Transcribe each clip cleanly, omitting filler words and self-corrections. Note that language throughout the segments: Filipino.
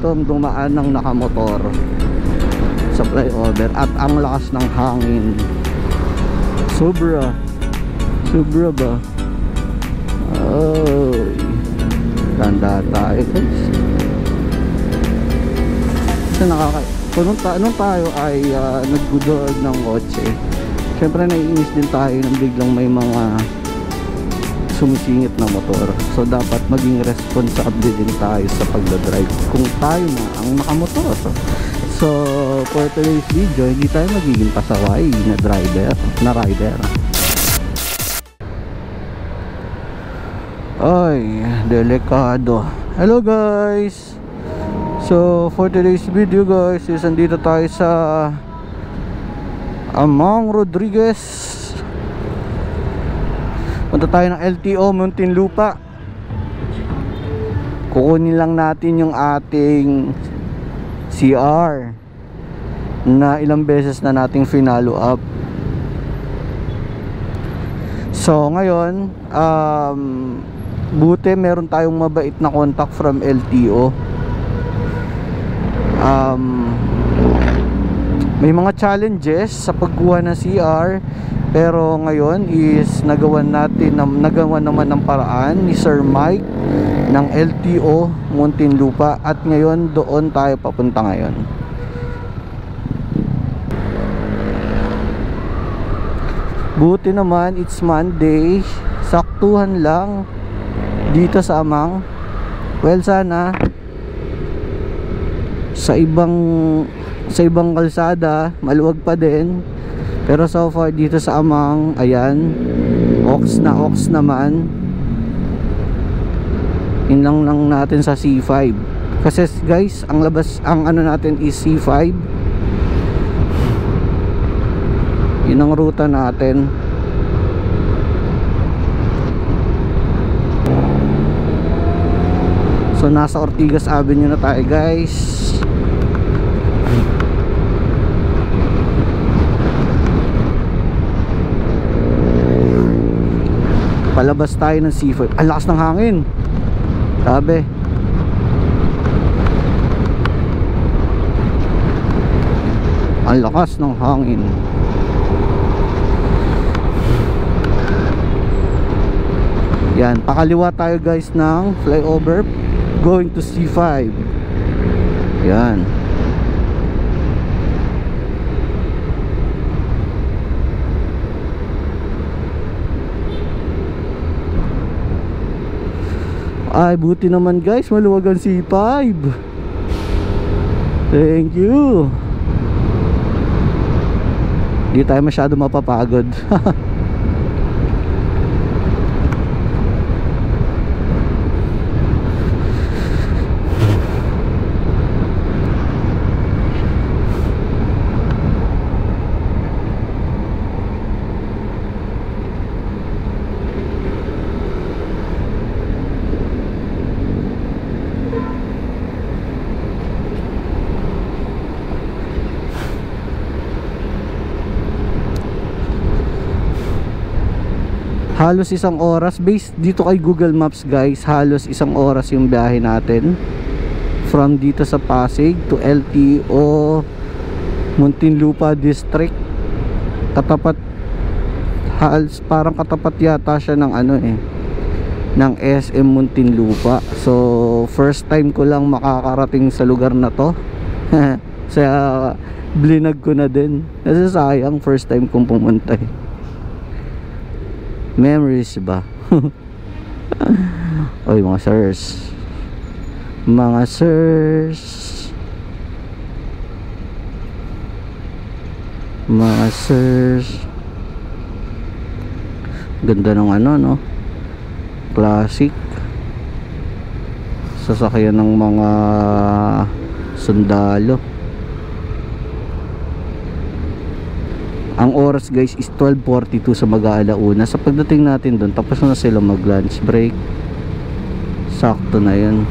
ditong dumaan ng nakamotor sa flyover at ang lakas ng hangin. Sobra ba? Ay, ganda tayo guys. Kasi nung tayo ay naggudood ng kotse, syempre naiinis din tayo nang biglang may mga sumisingit na motor. So dapat maging responsable din tayo sa pagdadrive kung tayo na ang nakamotor. So for today's video, hindi tayo magiging pasaway na rider. Ay, delikado. Hello guys. So for today's video guys, is andito tayo sa Amang Rodriguez. Punta tayo ng LTO Muntinlupa. Kukunin lang natin yung ating CR na ilang beses na nating finalo up. So ngayon buti meron tayong mabait na contact from LTO. May mga challenges sa pagkuha ng CR, pero ngayon is nagawa naman ng paraan ni Sir Mike ng LTO Muntinlupa, at ngayon doon tayo papunta ngayon. Buti naman it's Monday, saktuhan lang dito sa Amang. Well, sana sa ibang kalsada maluwag pa din, pero so far dito sa Amang, ayan, ox naman. Inlang lang natin sa C5 kasi guys, ang ano natin is C5. Yun ang ruta natin. So nasa Ortigas Avenue na tayo guys. Palabas tayo ng C5. Ang lakas ng hangin, sabi. Ang lakas ng hangin. Yan, pakaliwa tayo guys ng flyover going to C5. Yan. Ay, buti naman guys, maluwag ang C5. Thank you. Di tayo masyado mapapagod. Halos isang oras, based dito kay Google Maps guys, halos isang oras yung biyahe natin from dito sa Pasig to LTO Muntinlupa District. Katapat, parang katapat yata siya ng ng SM Muntinlupa. So first time ko lang makakarating sa lugar na to. Kaya blinag ko na din kasi sayang, first time kong pumunta eh. Memories ba? Oy mga sirs, ganda ng no, classic sasakyan ng mga sundalo. Ang oras guys is 12:42 sa mag-aalauna. Sa pagdating natin doon, tapos na sila mag lunch break. Sakto na yun.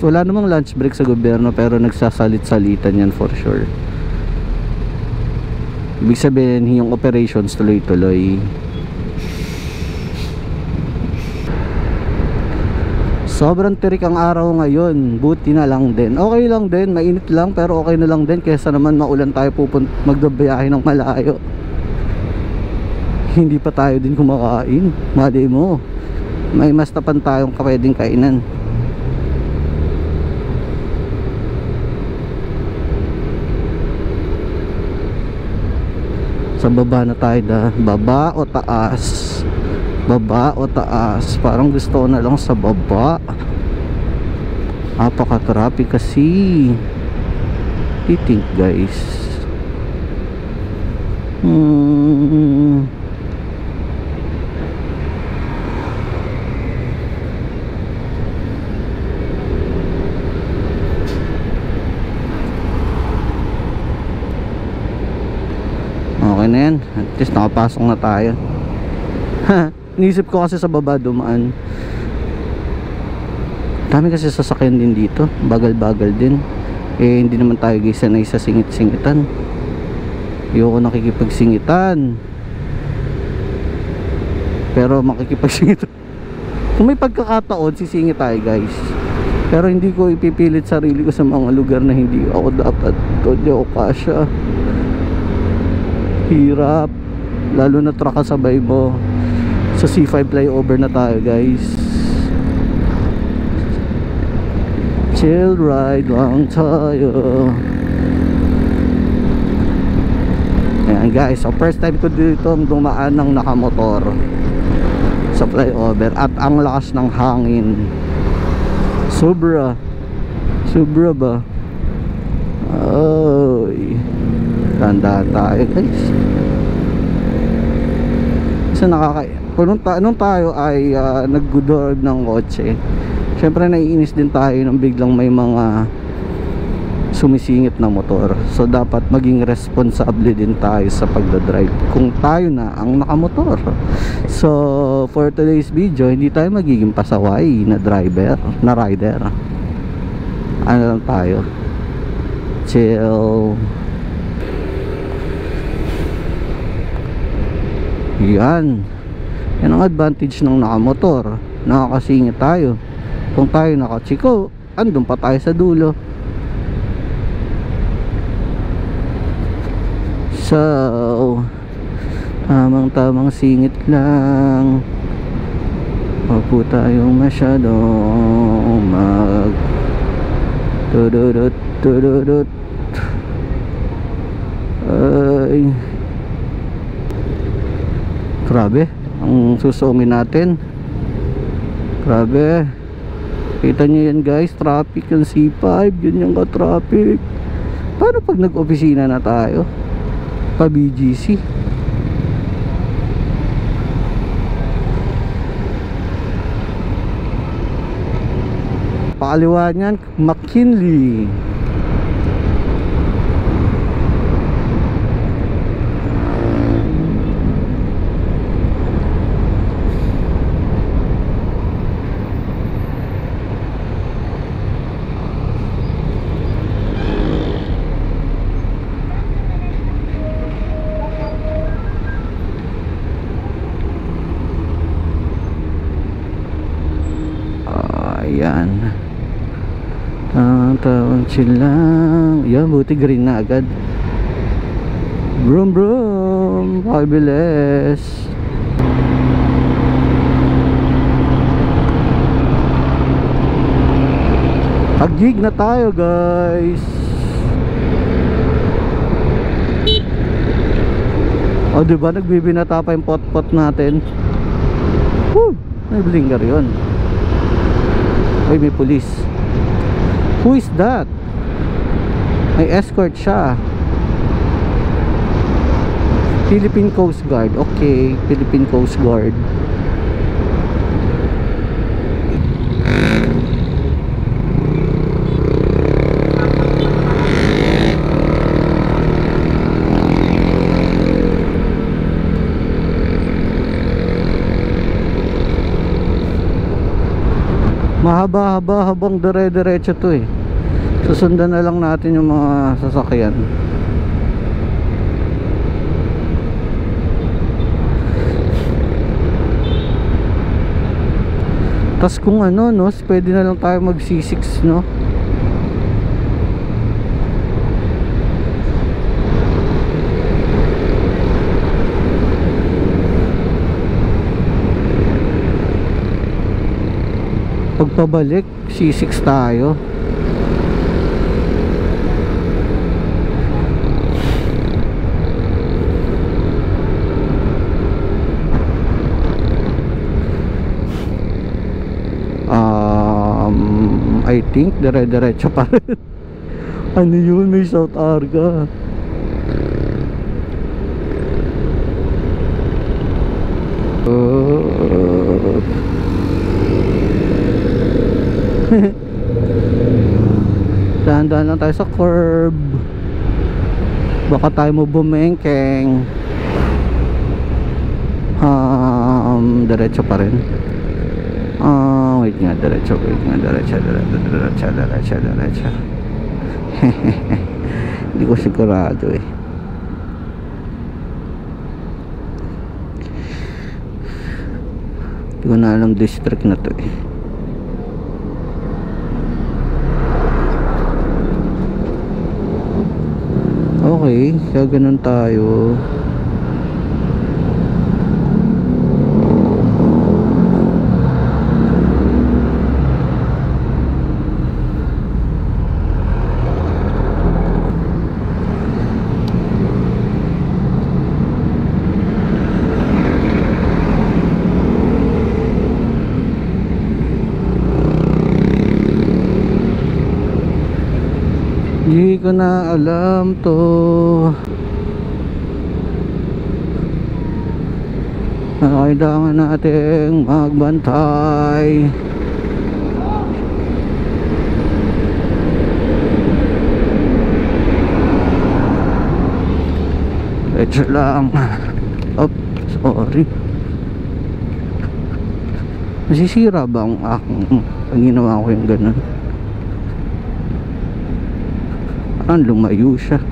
Wala namang lunch break sa gobyerno, pero nagsasalit-salitan yan for sure. Ibig sabihin yung operations tuloy-tuloy. Sobrang tirik ang araw ngayon. Buti na lang din. Okay lang din, mainit lang pero okay na lang din kaysa naman maulan tayo magbabiyahe ng malayo. Hindi pa tayo din kumakain. Mali mo, may mas tapan tayong pwedeng kainan. Sa baba na tayo baba o taas? Baba o taas? Parang gusto ko na lang sa baba. Napaka-traffic kasi. I think guys. Okay na yan. At least nakapasok na tayo. Nisip ko kasi sa baba dumaan. Dami kasi sasakyan din dito. Bagal-bagal din. Eh hindi naman tayo guys sanay sa singit-singitan. Ayoko nakikipagsingitan. Pero makikipagsingitan. Kung may pagkakataon sisingit tayo guys. Pero hindi ko ipipilit sarili ko sa mga lugar na hindi ako dapat. Hindi ako kasya. Hirap. Lalo na truck kasabay mo. Sa C5 flyover na tayo guys. Chill ride lang tayo. Ayan guys, so first time ko dito dumaan ng nakamotor sa flyover. At ang lakas ng hangin. Sobra ba? Oy, tanda tayo guys. Kasi nung tayo ay nag-good ng kotse, syempre naiinis din tayo nang biglang may mga sumisingit na motor. So dapat maging responsable din tayo sa pagdadrive kung tayo na ang nakamotor. So for today's video, hindi tayo magiging pasaway na rider. Ano lang tayo, chill. Yan ang advantage ng nakamotor. Nakakasingit tayo. Kung tayo nakatsiko, andun pa tayo sa dulo. So tamang singit lang. Huwag po tayong masyadong mag tududut. Ay, grabe ang susungin natin. Grabe, kita nyo yan guys, traffic yung C5. Ganyan ka traffic. Paano pag nag-opisina na tayo pa BGC? Pakaliwa niyan, McKinley. Ayan, tawang chill lang. Yan, buti green na agad. Brum brum, pabilis. Pag-gig na tayo guys. O diba nagbibinata pa yung pot-pot natin. Woo! May blinker yun. Ay, may police. Who is that? May escort siya. Philippine Coast Guard. Okay, Philippine Coast Guard. Mahaba-haba habang dire-diretso to eh. Susundan na lang natin yung mga sasakyan. Tas kung ano, no, pwede na lang tayo mag C6, no. Pagpabalik C6 tayo. I think dire-diretso pa rin. Ano yun, may South Arga. Dahan-dahan lang tayo sa curb. Baka tayo mo bumengkeng. Diretso pa rin. Wait nga, diretso. Hindi ko sigurado eh. Hindi ko na alam district na to eh. Okay, kaya ganun tayo. Hindi ko na alam to. Kailangan nating magbantay. Diretso lang. Oops, sorry. Nasisira ba ang aking pag ginawa ko yung ganun? Ang lumayo siya.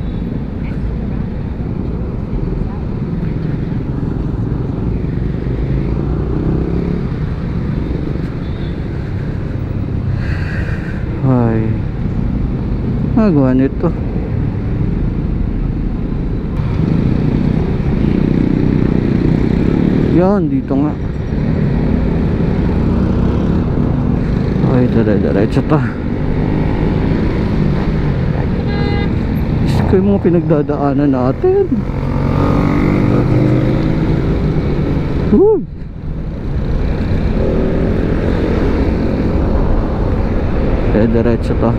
Ay, magawa nito. Yan, dito nga. Ay, dire-diretso ta. Yung mga pinagdadaanan natin. Diretso to.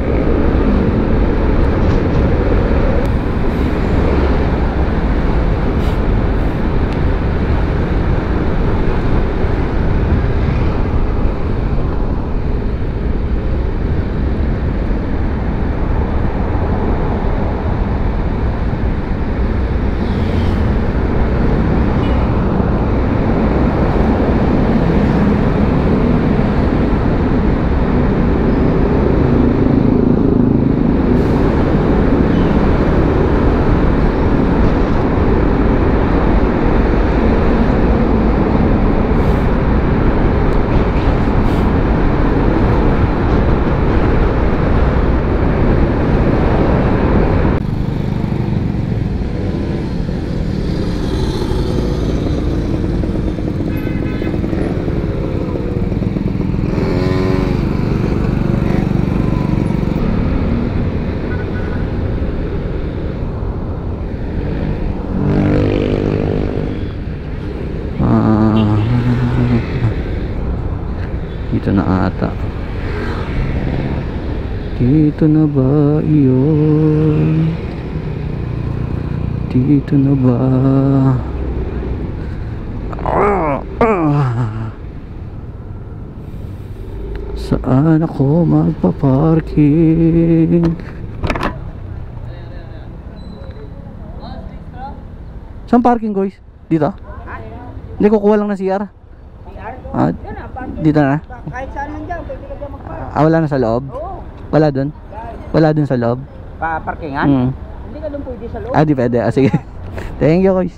Dito na ata. Dito na ba iyon? Dito na ba? Saan ako magpa-parking? Saan parking, guys? Dito? Hindi, kukuha lang na CR. Ah, dito na? Kahit saan man dyan, pwede ka dyan magpark. Wala na sa loob? Oo. Wala dun? Wala dun sa loob? Parkingan? Hindi ka dun pwede sa loob. Di pwede. Sige. Thank you, guys.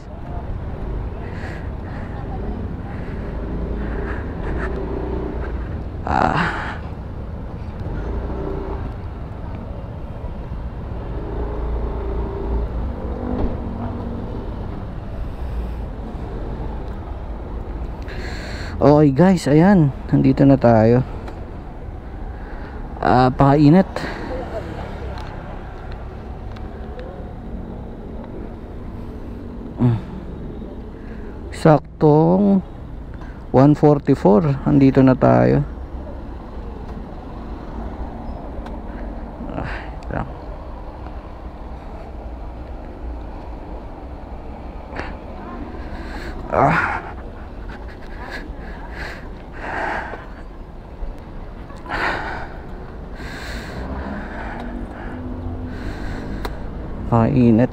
Okay guys, ayan, nandito na tayo. Pakainit. Saktong 1:44, nandito na tayo. Lang. Init.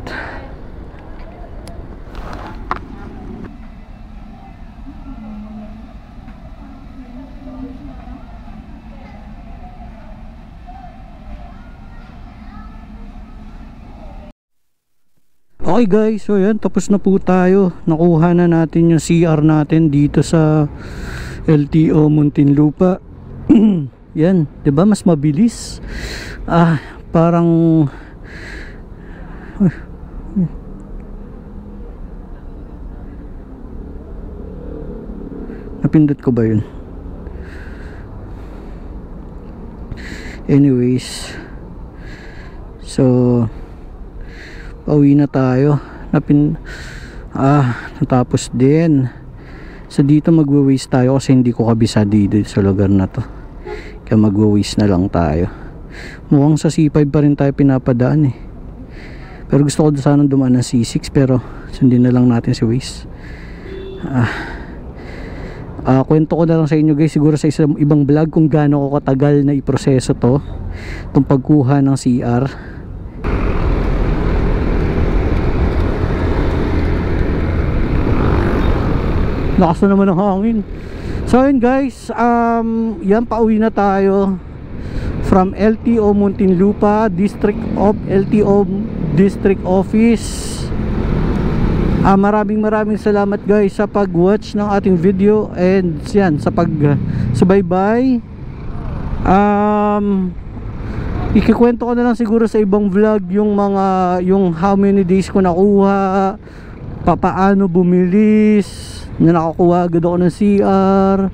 Okay guys, so yan, tapos na po tayo. Nakuha na natin yung CR natin dito sa LTO Muntinlupa. Yan, 'di ba? Mas mabilis. Parang napindot ko ba yun? Anyways, so pauwi na tayo. Natapos din. So dito magwe-waste tayo kasi hindi ko kabisa dito sa lugar na to, kaya magwe-waste na lang tayo. Mukhang sa C5 pa rin tayo pinapadaan pero gusto ko sana dumaan ng C6, pero sundin na lang natin si Waze. Kwento ko na lang sa inyo guys, siguro sa isang ibang vlog, kung gaano ko katagal na iproseso itong pagkuha ng CR. Lakas na naman ng hangin. So yun guys, yan, pauwi na tayo from LTO Muntinlupa LTO District Office. Maraming salamat guys sa pag-watch ng ating video, and yan, sa pag-subaybay. Ikikwento ko na lang siguro sa ibang vlog yung how many days ko nakuha, paano bumilis na nakakuha agad ako ng CR.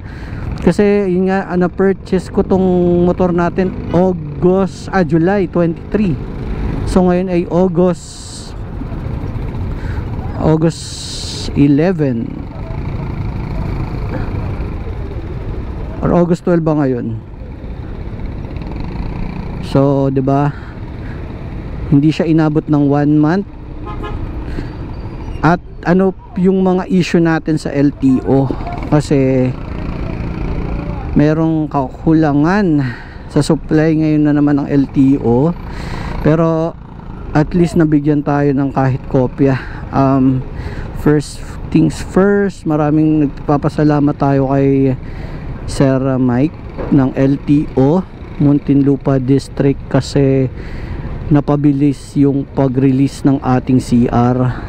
Kasi yun nga, na-purchase ko tong motor natin July 23. So ngayon ay August 11 or August 12 ba ngayon? So 'di ba, hindi siya inabot ng 1 month. At ano yung mga issue natin sa LTO, kasi merong kakulangan sa supply ngayon na naman ng LTO, pero at least nabigyan tayo ng kahit kopya. First things first, maraming nagpapasalamat tayo kay Sir Mike ng LTO Muntinlupa District, kasi napabilis yung pag-release ng ating CR.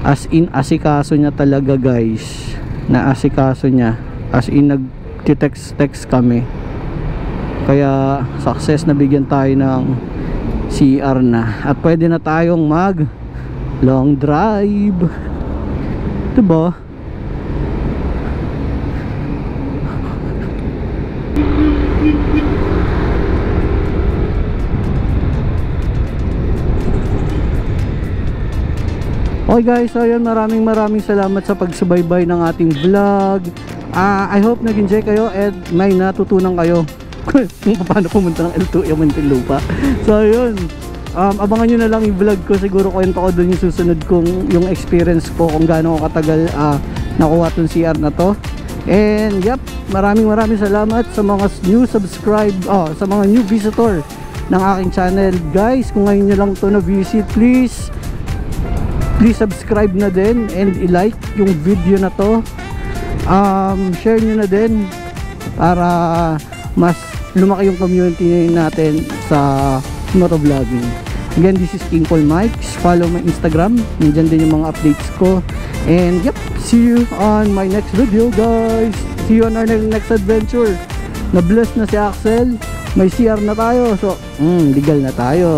As in, asikaso niya talaga guys, na asikaso niya, as in nag-text kami, kaya success, na bigyan tayo ng CR na, at pwede na tayong mag long drive, diba? Okay guys, so yun, maraming salamat sa pagsubaybay ng ating vlog. I hope nag-enjoy kayo at may natutunan kayo kung paano pumunta ng LTO Muntinlupa. So yun, abangan nyo na lang yung vlog ko. Siguro kwento ko dun yung susunod kong yung experience ko, kung gaano ko katagal nakuha tong CR na to. And yep, maraming salamat sa mga new sa mga new visitor ng aking channel. Guys, kung ngayon nyo lang to na visit, please subscribe na din and i-like yung video na to. Share nyo na din para mas lumaki yung community natin sa motovlogging. Again, this is King Paul Mikes. Follow my Instagram, nandyan din yung mga updates ko. And yep, see you on my next video guys. See you on our next adventure. Na-bless na si Axel. May CR na tayo. So, legal na tayo.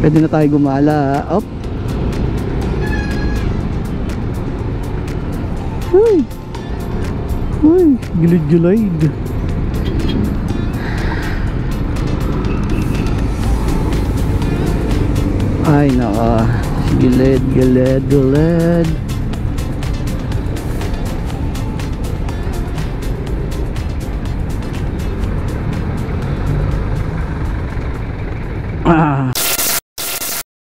Pwede na tayo gumala. Up. Uy. Uy, gilid-gilid. Ay, naka. Gilid, gilid, gilid.